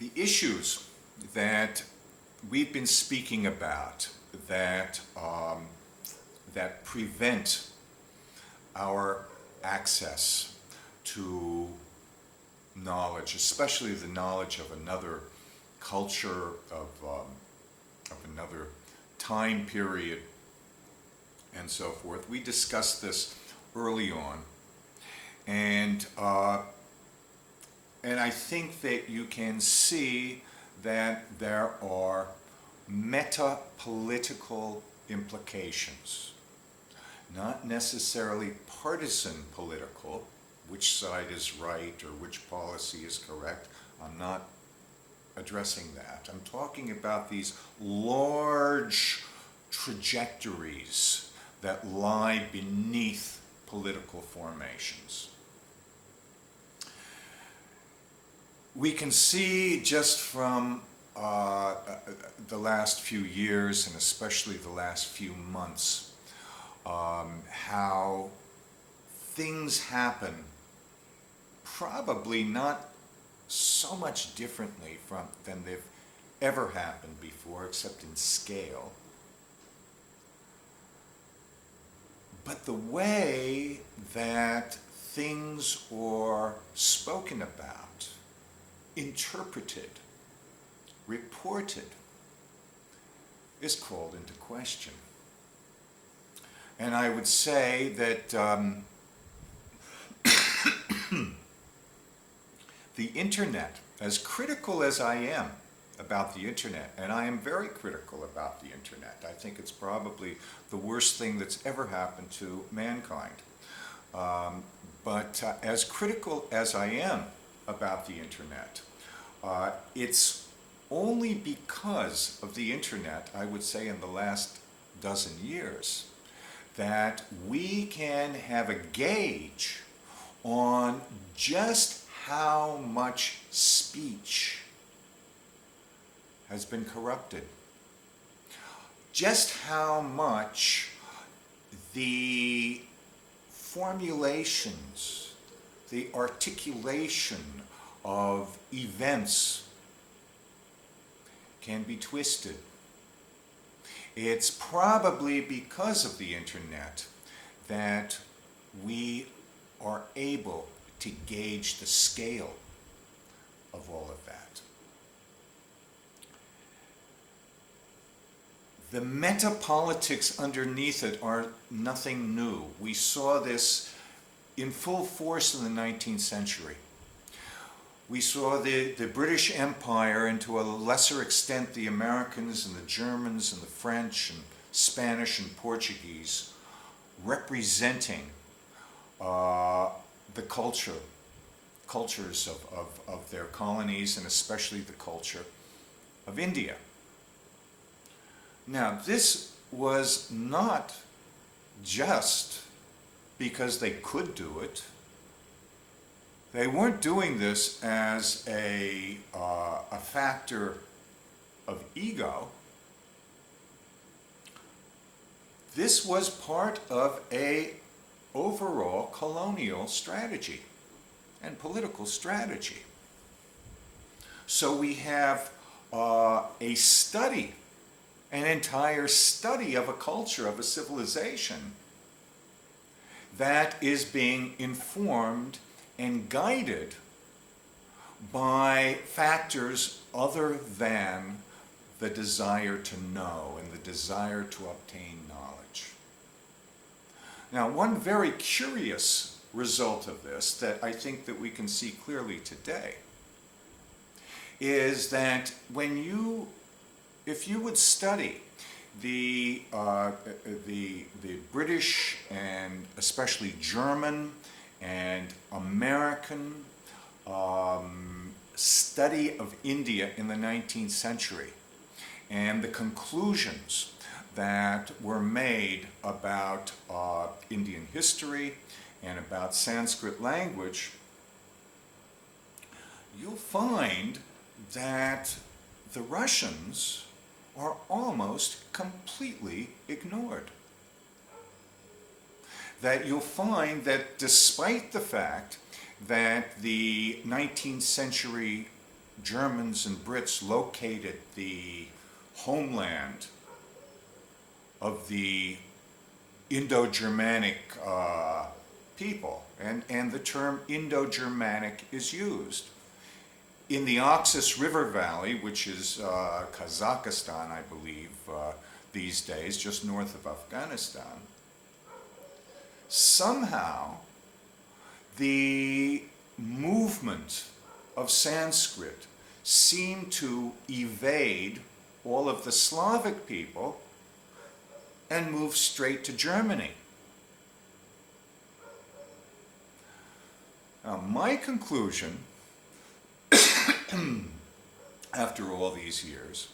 The issues that we've been speaking about that, that prevent our access to knowledge, especially the knowledge of another culture, of another time period, and so forth. We discussed this early on, and I think that you can see that there are metapolitical implications, not necessarily partisan political, which side is right or which policy is correct. I'm not addressing that. I'm talking about these large trajectories that lie beneath political formations. We can see just from the last few years, and especially the last few months, how things happen probably not so much differently than they've ever happened before, except in scale. But the way that things are spoken about, interpreted, reported, is called into question. And I would say that the internet, as critical as I am about the internet, and I am very critical about the internet, I think it's probably the worst thing that's ever happened to mankind. But as critical as I am about the internet, it's only because of the internet, I would say in the last dozen years, that we can have a gauge on just how much speech has been corrupted, just how much the formulations, the articulation of events can be twisted. It's probably because of the internet that we are able to gauge the scale of all of that. The metapolitics underneath it are nothing new. We saw this in full force in the 19th century. We saw the British Empire, and to a lesser extent the Americans and the Germans and the French and Spanish and Portuguese, representing the cultures of their colonies, and especially the culture of India. Now, this was not just because they could do it. They weren't doing this as a factor of ego. This was part of an overall colonial strategy and political strategy. So we have a study, an entire study of a culture, of a civilization, that is being informed and guided by factors other than the desire to know and the desire to obtain knowledge. Now, one very curious result of this that I think that we can see clearly today is that if you would study the British and especially German and American study of India in the 19th century, and the conclusions that were made about Indian history and about Sanskrit language, you'll find that the Russians are almost completely ignored. That you'll find that despite the fact that the 19th century Germans and Brits located the homeland of the Indo-Germanic people, and the term Indo-Germanic is used. In the Oxus River Valley, which is Kazakhstan, I believe, these days, just north of Afghanistan, somehow the movement of Sanskrit seemed to evade all of the Slavic people and move straight to Germany. Now, my conclusion, after all these years,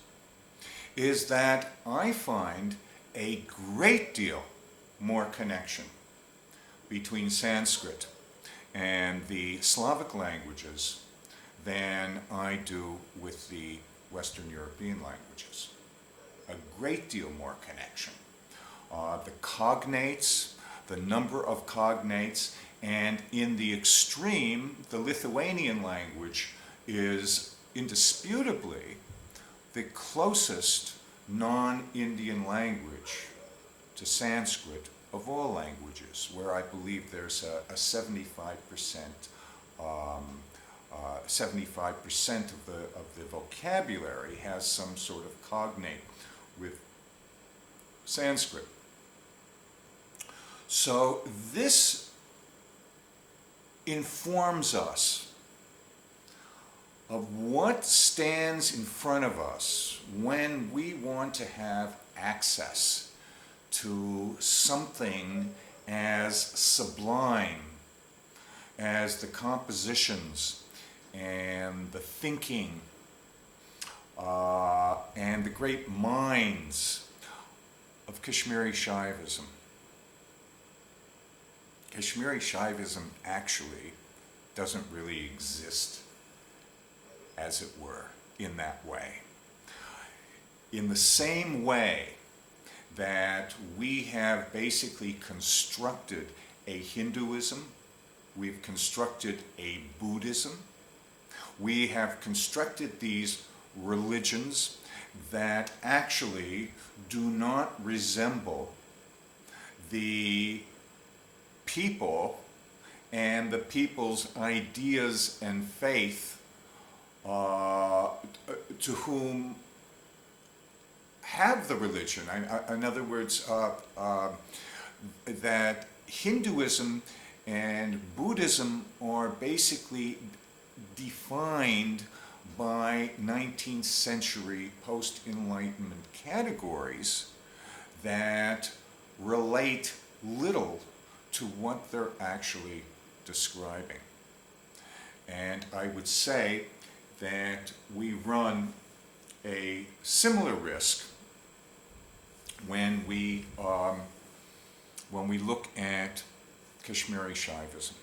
is that I find a great deal more connection between Sanskrit and the Slavic languages than I do with the Western European languages. A great deal more connection. The cognates, the number of cognates, and in the extreme, the Lithuanian language is indisputably the closest non-Indian language to Sanskrit of all languages, where I believe there's a 75% of the vocabulary has some sort of cognate with Sanskrit. So this informs us of what stands in front of us when we want to have access to something as sublime as the compositions and the thinking and the great minds of Kashmiri Shaivism. Kashmiri Shaivism actually doesn't really exist, as it were, in that way. In the same way that we have basically constructed a Hinduism, we've constructed a Buddhism, we have constructed these religions that actually do not resemble the people and the people's ideas and faith to whom have the religion. In other words, that Hinduism and Buddhism are basically defined by 19th century post-Enlightenment categories that relate little to what they're actually describing. And I would say that we run a similar risk when we look at Kashmiri Shaivism.